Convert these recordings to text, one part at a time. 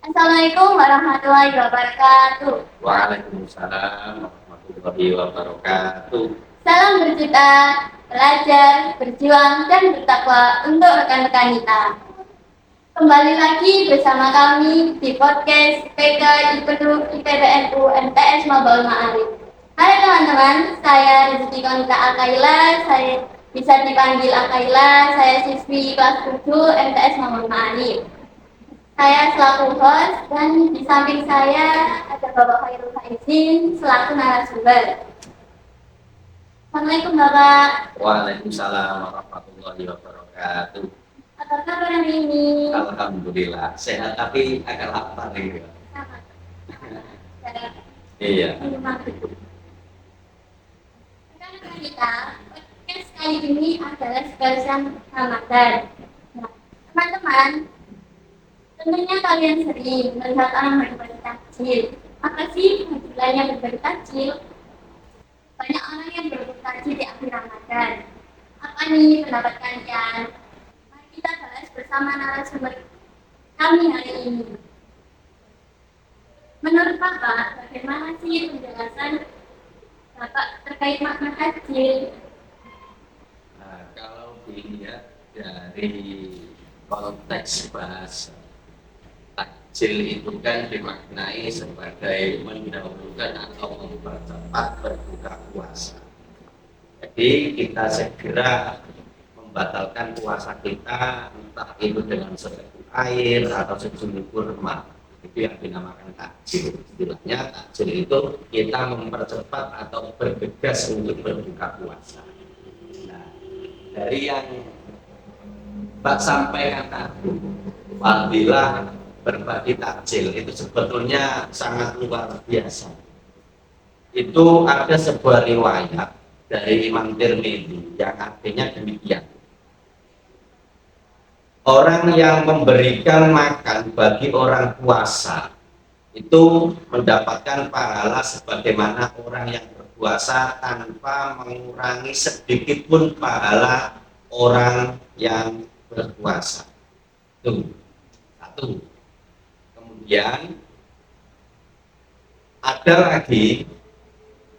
Assalamualaikum warahmatullahi wabarakatuh. Waalaikumsalam warahmatullahi wabarakatuh. Salam berjuta, belajar, berjuang, dan bertakwa untuk rekan-rekan kita. Kembali lagi bersama kami di podcast PK IPDU IPBNU MTS Mabul Ma'arif. Hai teman-teman, saya Rizky Konita Akaila, saya bisa dipanggil Akaila, saya siswi kelas 7 MTS Mabul Ma'arif. Saya selaku host dan di samping saya ada Bapak Khairul Faizin selaku narasumber. Assalamualaikum Bapak. Waalaikumsalam warahmatullahi wabarakatuh. Apa kabar hari ini? Alhamdulillah sehat tapi agak lapar ya. Sama. Iya. Rekan-rekan kita, podcast kali ini adalah spesial Ramadan. Nah, teman-teman, tentunya kalian sering melihat orang berbagi takjil. Apa sih tujuannya berbagi takjil? Banyak orang yang berbagi takjil di akhir Ramadan. Apa nih pendapat kalian? Mari kita bahas bersama narasumber kami hari ini. Menurut Bapak, bagaimana sih penjelasan Bapak terkait makna takjil? Nah, kalau dilihat dari konteks bahasa, takjil itu kan dimaknai sebagai mendahulukan atau mempercepat berbuka puasa. Jadi kita segera membatalkan puasa kita, entah itu dengan seteguk air atau sejumput kurma. Itu yang dinamakan takjil. Istilahnya takjil itu kita mempercepat atau bergegas untuk berbuka puasa. Nah, dari yang Pak sampaikan tadi, fadilah berbagi takjil itu sebetulnya sangat luar biasa. Itu ada sebuah riwayat dari Imam Tirmidzi yang artinya demikian. Orang yang memberikan makan bagi orang puasa itu mendapatkan pahala sebagaimana orang yang berpuasa tanpa mengurangi sedikit pun pahala orang yang berpuasa. Itu satu. Kemudian ada lagi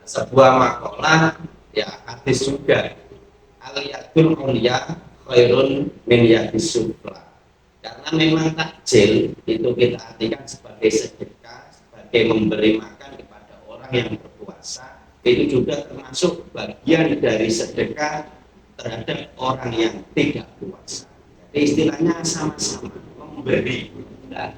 sebuah makalah ya hadis juga, al-yadul ulya khairun min yadis sufla. Karena memang takjil itu kita artikan sebagai sedekah, sebagai memberi makan kepada orang yang berpuasa, itu juga termasuk bagian dari sedekah terhadap orang yang tidak puasa. Jadi istilahnya sama-sama memberi. Nah,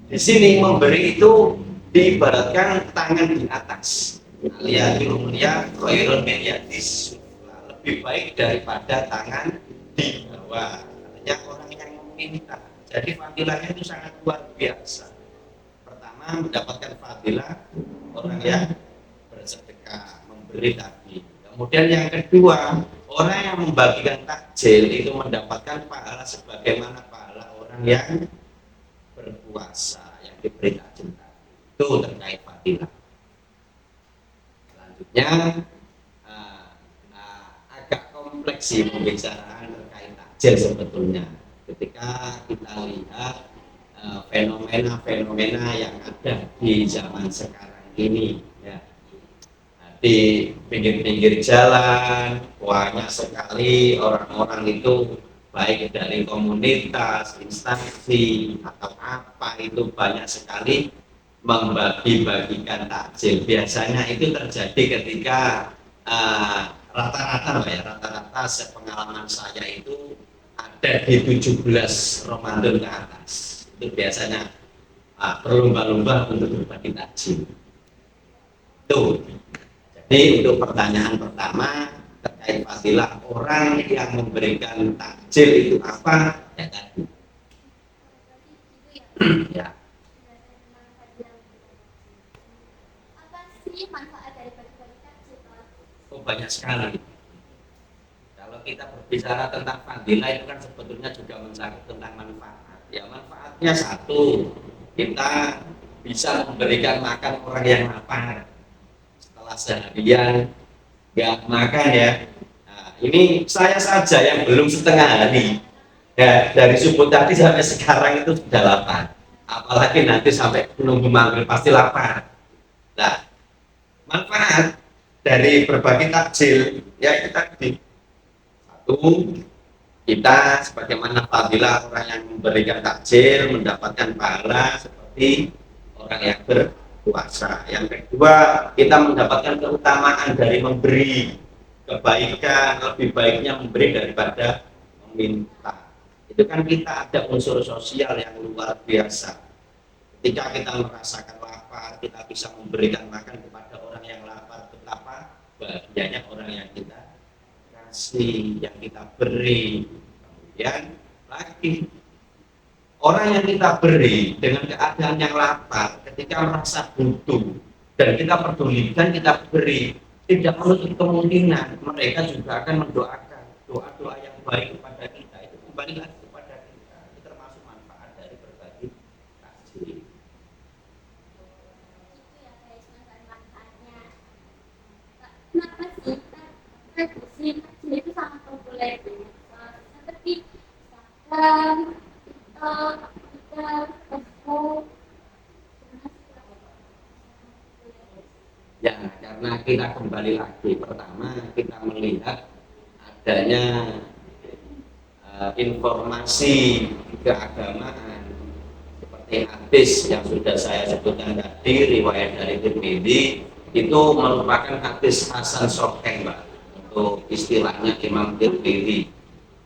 di sini memberi itu diibaratkan tangan di atas. Aliyadul mulia khairun min yadis sufla, lebih baik daripada tangan di bawah. Artinya orang yang meminta. Jadi fadilahnya itu sangat luar biasa. Pertama mendapatkan fadilah orang yang bersedekah, memberi tadi. Kemudian yang kedua, orang yang membagikan takjil itu mendapatkan pahala sebagaimana pahala orang yang berpuasa yang diberi takjil. Itu terkait fadilah. Selanjutnya agak kompleks sih pembicaraan terkait takjil sebetulnya. Ketika kita lihat fenomena-fenomena yang ada di zaman sekarang ini, ya, di pinggir-pinggir jalan banyak sekali orang-orang itu baik dari komunitas, instansi atau apa itu banyak sekali membagi-bagikan takjil. Biasanya itu terjadi ketika rata-rata sepengalaman saya itu ada di 17 Ramadan ke atas. Itu biasanya berlomba-lomba untuk berbagi takjil. Itu. Jadi untuk pertanyaan pertama terkait fadilah orang yang memberikan takjil itu apa? Ya tadi. Ya. Manfaat dari bagi-bagi takjil? Oh, banyak sekali. Kalau kita berbicara tentang fadilah itu kan sebetulnya juga mencakup tentang manfaat. Ya manfaatnya satu, kita bisa memberikan makan orang yang lapar setelah seharian nggak makan ya. Nah, ini saya saja yang belum setengah hari ya, dari subuh tadi sampai sekarang itu sudah lapar. apalagi nanti sampai nunggu maghrib pasti lapar. Nah, manfaat dari berbagi takjil ya kita di satu, kita sebagaimana fadilah orang yang memberikan takjil mendapatkan pahala seperti orang yang berpuasa. Yang kedua, kita mendapatkan keutamaan dari memberi, kebaikan, lebih baiknya memberi daripada meminta. Itu kan kita ada unsur sosial yang luar biasa. Ketika kita merasakan lapar, kita bisa memberikan makan kepada orang yang lapar. Betapa bahagianya orang yang kita kasih, yang kita beri. Kemudian lagi, orang yang kita beri dengan keadaan yang lapar, ketika merasa butuh dan kita pedulikan, kita beri, tidak menutup kemungkinan mereka juga akan mendoakan doa-doa yang baik kepada kita. Itu kembali lagi kepada kita. Itu termasuk manfaat dari berbagi takjil. Itu ya guys, manfaat-manfaatnya. Kenapa sih tradisi takjil itu sangat populer ya? Seperti Instagram, TikTok, Twitter, Facebook. Ya, karena kita kembali lagi, pertama kita melihat adanya informasi keagamaan seperti hadis yang sudah saya sebutkan tadi, riwayat dari Tirmidzi, itu merupakan hadis hasan sahih, Mbak, untuk istilahnya Imam Tirmidzi.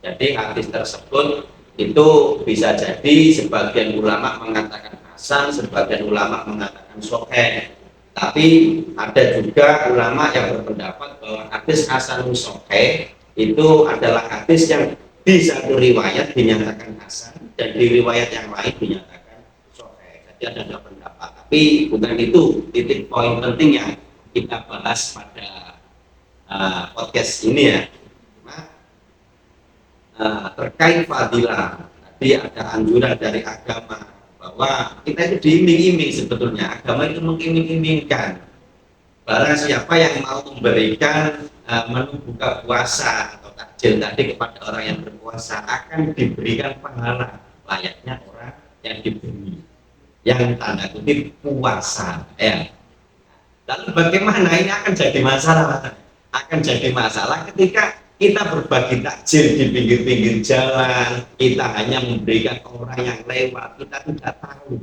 Jadi hadis tersebut itu bisa jadi sebagian ulama mengatakan hasan, sebagian ulama mengatakan sahih. Tapi ada juga ulama yang berpendapat bahwa hadis hasan sahih itu adalah hadis yang di satu riwayat dinyatakan hasan dan di riwayat yang lain dinyatakan sahih. Jadi ada dua pendapat. Tapi bukan itu titik poin penting yang kita bahas pada podcast ini ya. Terkait fadilah, tadi ada anjuran dari agama bahwa kita itu diiming-iming, sebetulnya agama itu mengiming-imingkan barang siapa yang mau memberikan menu buka puasa atau takjil tadi kepada orang yang berpuasa akan diberikan pahala layaknya orang yang diberi, yang tanda kutip puasa ya. Lalu bagaimana ini akan jadi masalah? Akan jadi masalah ketika kita berbagi takjil di pinggir-pinggir jalan, kita hanya memberikan orang yang lewat, kita tidak tahu.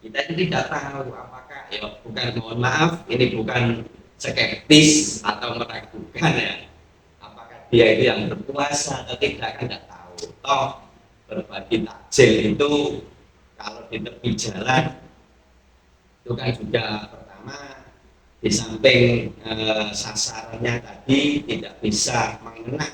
Kita tidak tahu apakah, ya bukan, mohon maaf, ini bukan skeptis atau meragukan ya, apakah dia itu yang berpuasa atau tidak, kan tidak tahu. Toh berbagi takjil itu kalau di tepi jalan itu kan juga pertama, di samping sasarannya tadi tidak bisa mengena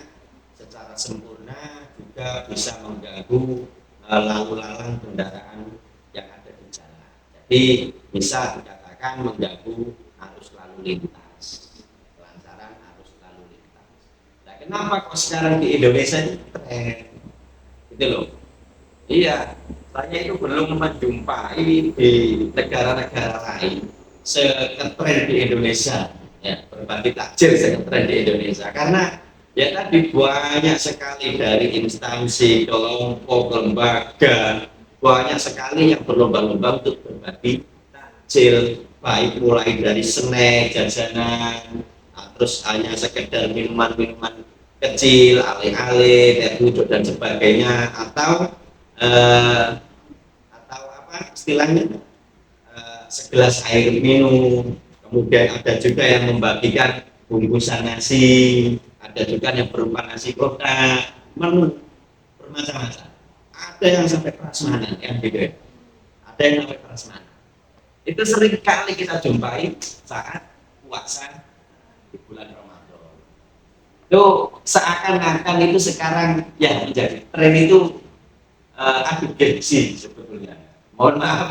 secara sempurna, juga bisa mengganggu lalu lalang kendaraan yang ada di jalan. Jadi bisa dikatakan mengganggu arus lalu lintas, kelancaran arus lalu lintas. Nah, kenapa kok sekarang di Indonesia ini tren? Gitu loh. Iya, saya itu belum menjumpai di negara-negara lain seketren di Indonesia ya, berbagi takjil seketren di Indonesia, karena ya tadi banyak sekali dari instansi, kelompok, lembaga, banyak sekali yang berlomba-lomba untuk berbagi takjil, baik mulai dari snack, jajanan, terus hanya sekedar minuman-minuman kecil, ale-ale, teh pucuk dan sebagainya, atau apa istilahnya, segelas air minum. Kemudian ada juga yang membagikan bungkusan nasi, ada juga yang berupa nasi kotak, menu bermacam-macam. Ada yang sampai prasmanan yang gitu ya. Ada yang sampai prasmanan. Itu sering kali kita jumpai saat puasa di bulan Ramadan. Itu seakan-akan itu sekarang ya menjadi tren itu adu gengsi sebetulnya. Mohon maaf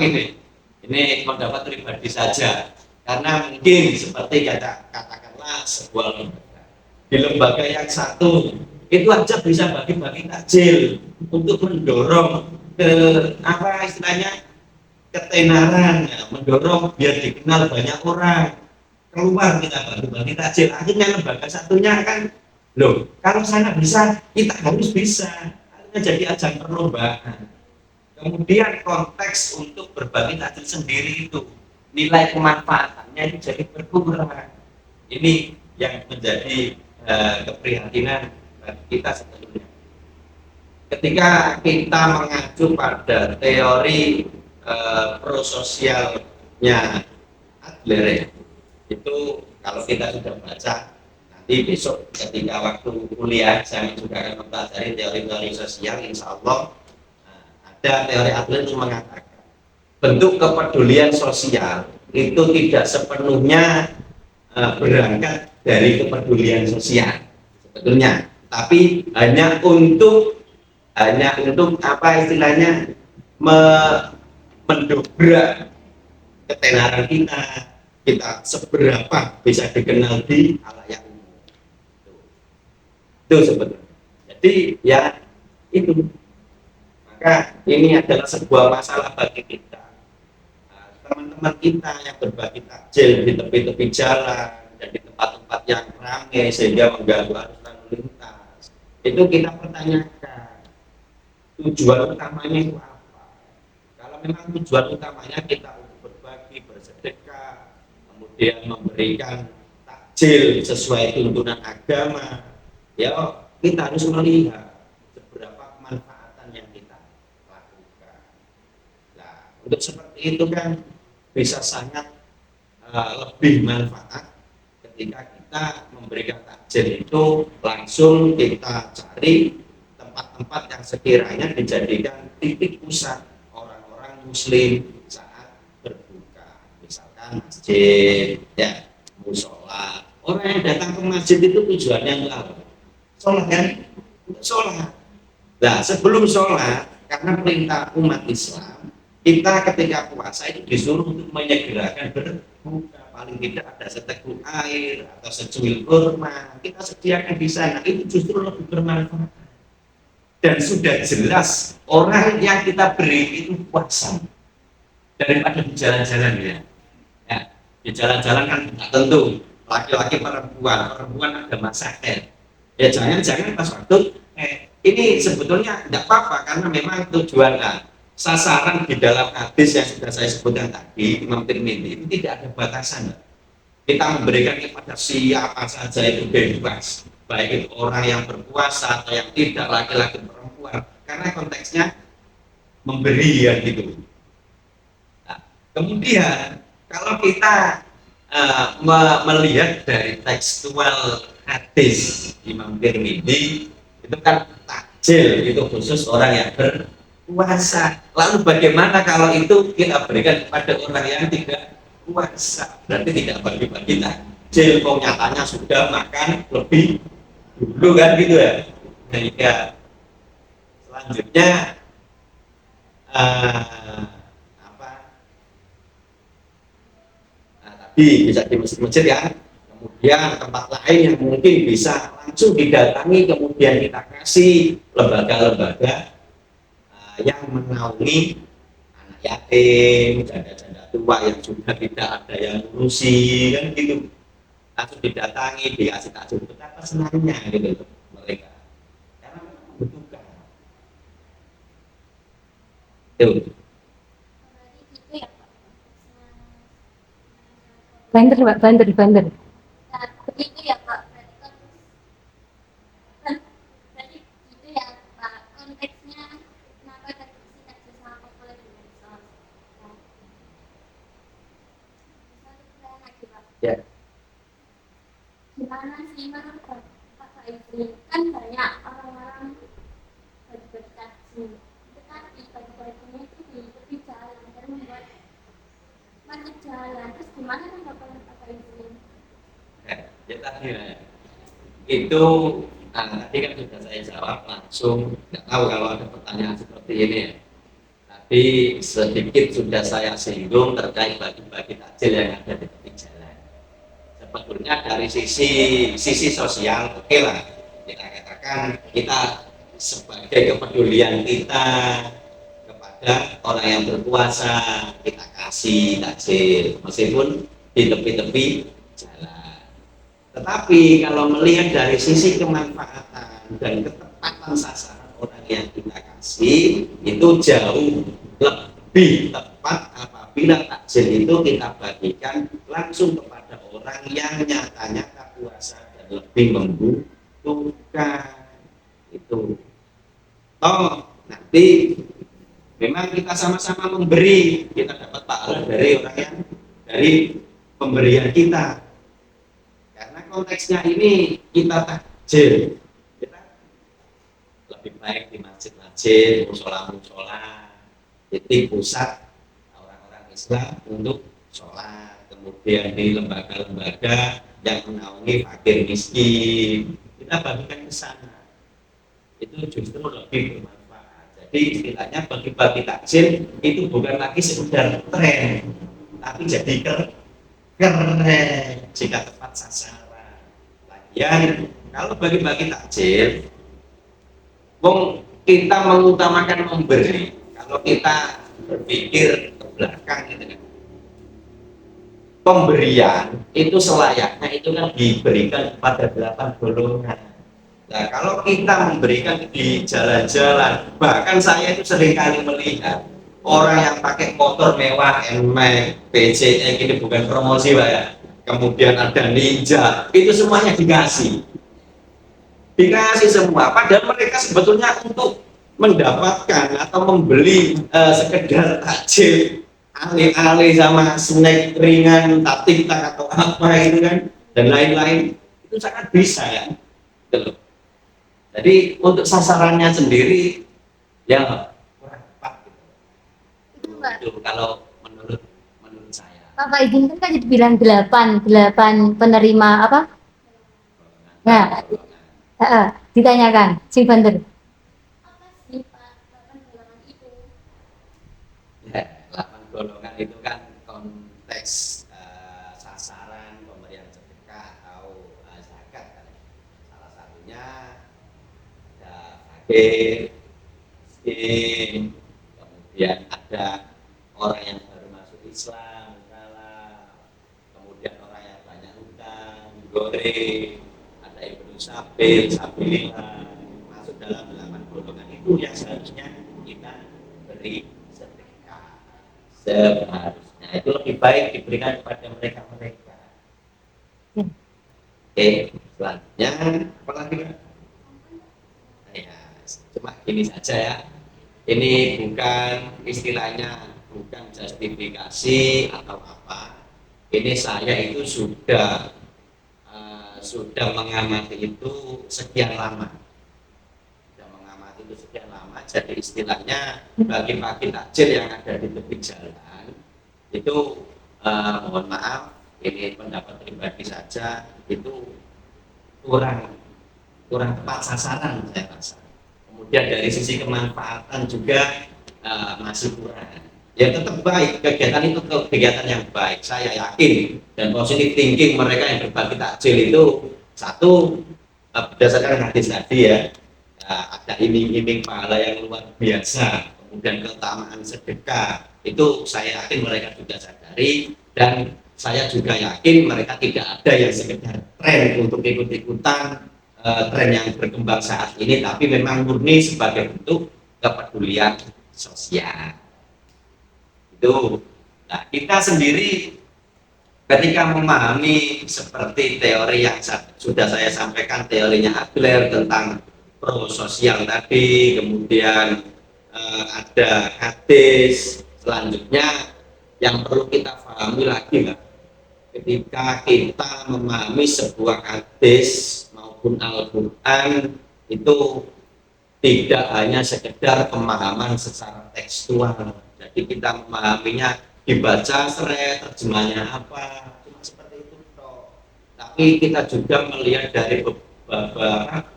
ini pendapat pribadi saja, karena mungkin seperti katakanlah sebuah lembaga, di lembaga yang satu itu aja bisa bagi-bagi takjil untuk mendorong ke apa istilahnya ketenaran, ya, mendorong biar dikenal banyak orang, keluar kita bagi-bagi takjil. Akhirnya lembaga satunya kan, loh kalau sana bisa kita harus bisa, akhirnya jadi ajang perlombaan. Kemudian konteks untuk berbagi takjil sendiri itu nilai kemanfaatannya itu jadi berkurang. Ini yang menjadi keprihatinan bagi kita sebetulnya. Ketika kita mengacu pada teori prososialnya Adler, itu kalau kita sudah baca nanti besok ketika waktu kuliah saya juga akan mempelajari teori-teori sosial, insya Allah ada teori Adler yang mengatakan bentuk kepedulian sosial itu tidak sepenuhnya berangkat dari kepedulian sosial sebetulnya, tapi hanya untuk apa istilahnya mendobrak ketenaran kita seberapa bisa dikenal di halayak umum. Itu sebetulnya. Jadi ya itu. Maka ini adalah sebuah masalah bagi kita. Teman-teman kita yang berbagi takjil di tepi-tepi jalan dan di tempat-tempat yang ramai sehingga mengganggu arus lalu lintas. Itu kita pertanyakan tujuan utamanya itu apa? Kalau memang tujuan utamanya kita untuk berbagi, bersedekah, kemudian memberikan takjil sesuai tuntunan agama, ya kita harus melihat seberapa kemanfaatan yang kita lakukan. Nah, untuk seperti itu kan bisa sangat lebih manfaat ketika kita memberikan takjil itu langsung kita cari tempat-tempat yang sekiranya dijadikan titik pusat orang-orang muslim saat berbuka, misalkan masjid, ya, musola. Orang yang datang ke masjid itu tujuannya apa? Sholat kan? Sholat. Nah, sebelum sholat, karena perintah umat Islam, kita ketika puasa itu disuruh untuk menyegerakan berbuka. Paling tidak ada seteguk air atau secuil kurma, kita sediakan di sana. Itu justru lebih bermanfaat. Dan sudah jelas orang yang kita beri itu puasa daripada di jalan-jalan ya. Di jalan-jalan kan tidak tentu laki-laki perempuan ada masakan. Ya jangan-jangan pas waktu ini sebetulnya tidak apa-apa karena memang tujuan sasaran di dalam hadis yang sudah saya sebutkan tadi Imam Tirmidzi itu tidak ada batasan. Kita memberikan kepada siapa saja itu bebas, baik itu orang yang berpuasa atau yang tidak, laki-laki perempuan, karena konteksnya memberi ya gitu. Nah, kemudian kalau kita melihat dari tekstual hadis Imam Tirmidzi itu kan takjil itu khusus orang yang berpuasa. Lalu bagaimana kalau itu kita berikan kepada orang yang tidak puasa? Berarti tidak bagi-bagi takjil, kok nyatanya sudah makan lebih dulu kan gitu ya. Sehingga selanjutnya tadi bisa di masjid-masjid ya. Kemudian tempat lain yang mungkin bisa langsung didatangi, kemudian kita kasih lembaga-lembaga yang menaungi anak yatim, janda-janda tua yang sudah tidak ada yang ngurusi kan gitu, langsung didatangi, dikasih takjil. Betapa senangnya gitu mereka karena membutuhkan itu. Banter Pak, banter. Nah, begitu ya Pak. Berarti itu ya Pak, konteksnya kenapa tadi kita sama populer di medsos. Ya. Gimana sih menurut Pak ini? Kan banyak orang-orang bagi-bagi takjil, tetapi bagi-baginya itu di tepi jalan dan membuat macet jalan. Terus gimana tanggapan Pak ini? Ya tadi itu tadi kan sudah saya jawab langsung, nggak tahu kalau ada pertanyaan seperti ini ya. Tadi sedikit sudah saya singgung terkait bagi-bagi takjil yang ada di tepi jalan. Sebetulnya dari sisi sosial oke lah, kita katakan kita sebagai kepedulian kita kepada orang yang berpuasa, kita kasih takjil meskipun di tepi-tepi jalan. Tetapi kalau melihat dari sisi kemanfaatan dan ketepatan sasaran orang yang kita kasih itu jauh lebih tepat apabila takjil itu kita bagikan langsung kepada orang yang nyatanya tak puasa dan lebih membutuhkan. Itu toh nanti memang kita sama-sama memberi, kita dapat pahala dari orang yang dari pemberian kita, karena konteksnya ini kita takjil, kita lebih baik di masjid-masjid, musola-musola, titik pusat orang-orang Islam untuk sholat, kemudian di lembaga-lembaga yang menaungi fakir miskin kita bagikan ke sana, itu justru lebih bermanfaat. Jadi istilahnya bagi-bagi takjil itu bukan lagi sekedar tren, tapi jadi keren jika tepat sasaran. Lagian kalau bagi-bagi takjil, wong kita mengutamakan memberi. Kalau kita berpikir ke belakang gitu kan, pemberian itu selayaknya itu kan diberikan kepada 8 golongan. Nah, kalau kita memberikan di jalan-jalan, bahkan saya itu seringkali melihat orang yang pakai motor mewah, NMAX, PCE, ini bukan promosi Pak ya. Kemudian ada Ninja, itu semuanya dikasih semua. Padahal mereka sebetulnya untuk mendapatkan atau membeli sekedar takjil, alih-alih sama snack ringan, tak atau apa itu kan, dan lain-lain, itu sangat bisa ya. Gitu. Jadi untuk sasarannya sendiri ya kurang tepat gitu. Itu kalau menurut saya. Bapak izinkan kan jadi bilang 8 penerima apa? Nah, ditanyakan si Banter. Apa sih Pak 8 golongan itu? Ya, 8 golongan itu kan konteks sasaran pemberian sedekah atau zakat kan. Salah satunya ada fakir, miskin, kemudian ada orang yang baru masuk Islam, kemudian orang yang banyak hutang, goreng, ada ibnu sabil, sabilillah, masuk dalam 8 golongan itu yang seharusnya kita beri sedekah. Seharusnya itu lebih baik diberikan kepada mereka-mereka. Oke, selanjutnya apa lagi? Ya, cuma gini saja ya. Ini bukan istilahnya, bukan justifikasi atau apa. Ini saya itu sudah mengamati itu sekian lama. Jadi istilahnya bagi-bagi takjil yang ada di tepi jalan itu mohon maaf, ini pendapat pribadi saja, itu kurang tepat sasaran saya rasa. Kemudian dari sisi kemanfaatan juga masih kurang. Ya tetap baik, kegiatan itu kegiatan yang baik, saya yakin, dan positive thinking mereka yang berbagi takjil itu satu berdasarkan hadis tadi ya, ada iming-iming pahala yang luar biasa, kemudian keutamaan sedekah itu saya yakin mereka juga sadari, dan saya juga yakin mereka tidak ada yang sekedar tren untuk ikut-ikutan tren yang berkembang saat ini, tapi memang murni sebagai bentuk kepedulian sosial. Itu. Nah, kita sendiri ketika memahami seperti teori yang sudah saya sampaikan, teorinya Adler tentang prososial tadi, kemudian ada hadis, selanjutnya yang perlu kita pahami lagi lah, ketika kita memahami sebuah hadis maupun Al-Quran itu tidak hanya sekedar pemahaman secara tekstual, jadi kita memahaminya dibaca seret, terjemahnya apa, cuma seperti itu toh. Tapi kita juga melihat dari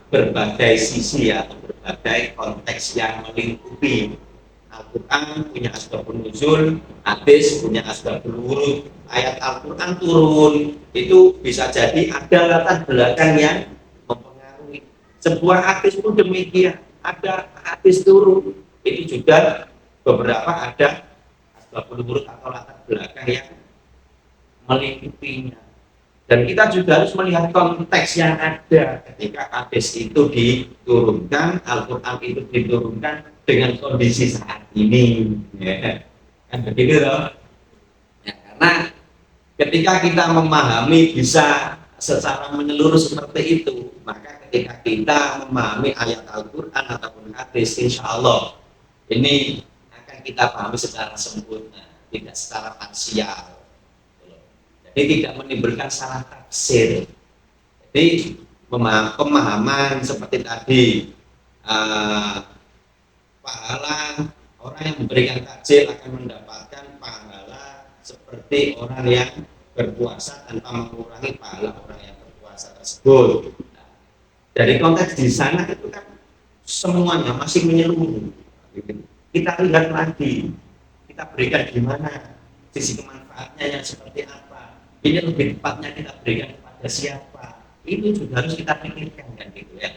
berbagai sisi ya, berbagai konteks yang melingkupi. Al-Quran punya asbabun nuzul, hadis punya asbabul wurud. Ayat Al-Quran turun itu bisa jadi ada latar belakang yang mempengaruhi. Sebuah hadis pun demikian, ada hadis turun itu juga beberapa ada asbabul wurud atau latar belakang yang melingkupinya. Dan kita juga harus melihat konteks yang ada ketika hadis itu diturunkan, Al-Quran itu diturunkan, dengan kondisi saat ini, ya. Kan begitu loh. Ya, karena ketika kita memahami bisa secara menyeluruh seperti itu, maka ketika kita memahami ayat Al-Quran ataupun hadis, insya Allah ini akan kita pahami secara sempurna, tidak secara parsial. Jadi tidak menimbulkan salah tafsir. Jadi pemahaman seperti tadi, pahala orang yang memberikan takjil akan mendapatkan pahala seperti orang yang berpuasa tanpa mengurangi pahala orang yang berpuasa tersebut. Nah, dari konteks di sana itu kan semuanya masih menyeluruh. Kita lihat lagi, kita berikan gimana, sisi kemanfaatnya yang seperti apa. Ini lebih tepatnya kita berikan kepada siapa. Itu juga harus kita pikirkan kan gitu ya.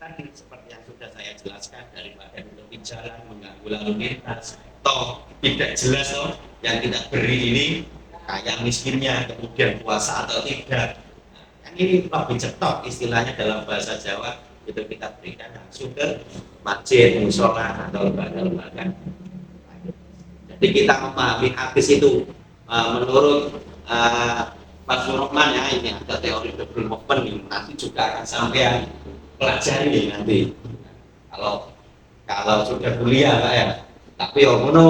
Tadi seperti yang sudah saya jelaskan, daripada menutupi jalan, mengganggu lalu lintas, toh tidak jelas toh yang kita beri ini kaya miskinnya, kemudian puasa atau tidak. Nah, yang ini lebih cetok istilahnya dalam bahasa Jawa, itu kita berikan langsung ke masjid, musola atau lembaga-lembaga. Jadi kita memahami hadis itu menurut Pak Surahman ya, ini ada teori double movement ini nanti juga akan sampai pelajari nanti kalau sudah kuliah Pak ya. Tapi ngono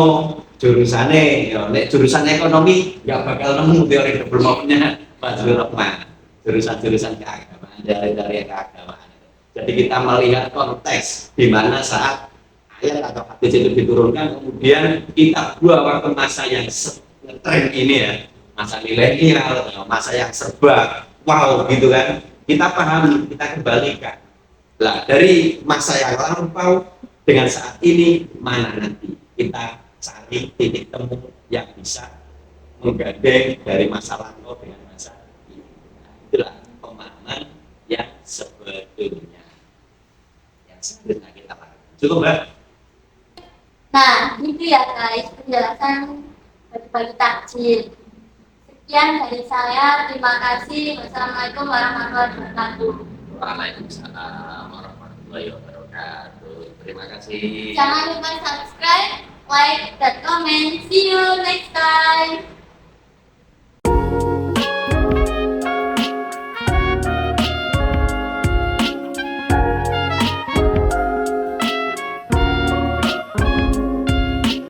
jurusannya ya nek jurusan ekonomi nggak bakal nemu teori double movement-nya Pak Surahman. Jurusan-jurusan keagamaan dari keagamaan. Jadi kita melihat konteks di mana saat ayat atau hadis itu diturunkan, kemudian kita buat waktu masa yang tren ini ya, masa milenial, masa yang serba wow gitu kan, kita pahami, kita kembalikan. Nah, dari masa yang lampau dengan saat ini, mana nanti kita cari titik temu yang bisa menggandeng dari masa lampau dengan masa ini. Nah, itulah pemahaman yang sebetulnya yang sebenarnya kita lakukan. Cukup, Mbak? Nah, itu ya guys penjelasan bagi takjil. Sekian dari saya, terima kasih. Wassalamualaikum warahmatullahi wabarakatuh. Waalaikumsalam warahmatullahi wabarakatuh. Terima kasih. Jangan lupa subscribe, like, dan comment. See you next time.